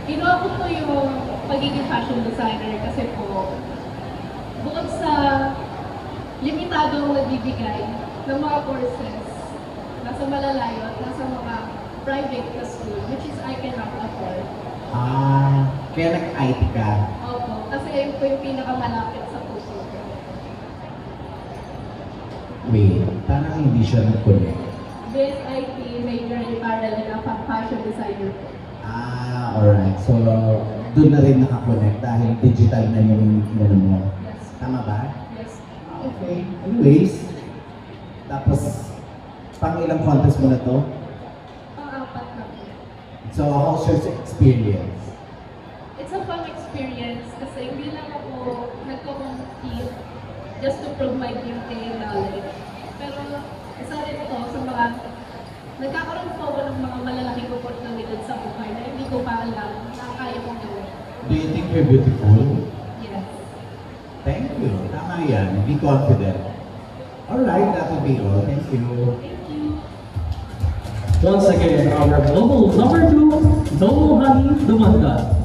Ginawa ko po yung pagiging fashion designer kasi po, bukod sa limitadong nagbibigay ng mga courses, nasa malalayo at nasa mga private na school, which is I cannot afford. Kaya nag-IT ka. Opo, kasi yun po yung pinakamalapit sa puso ko. Wait, parang hindi siya nag-connect. BSIT, major in parallel na fashion designer po. Alright. So, doon na rin nakakonect dahil digital na yung ano mo. Yes. Tama ba? Yes. Okay. Anyways, tapos, pang ilang contest mo na to? Pang-apat na po. So, how's your experience? It's a fun experience kasi hindi lang ako nagko-compete just to prove my beauty and knowledge. Pero isa rin ito sa mga nagkakaroon po ako ng mga malalaking oportunidad sa buhay na hindi ko pa alam na kaya kong gawin. Do you think you're beautiful? Yes. Thank you. Tama yan. Be confident. Alright, that will be all. Thank you. Thank you. Once again, our global number 2, Nomo Hani Dumanda.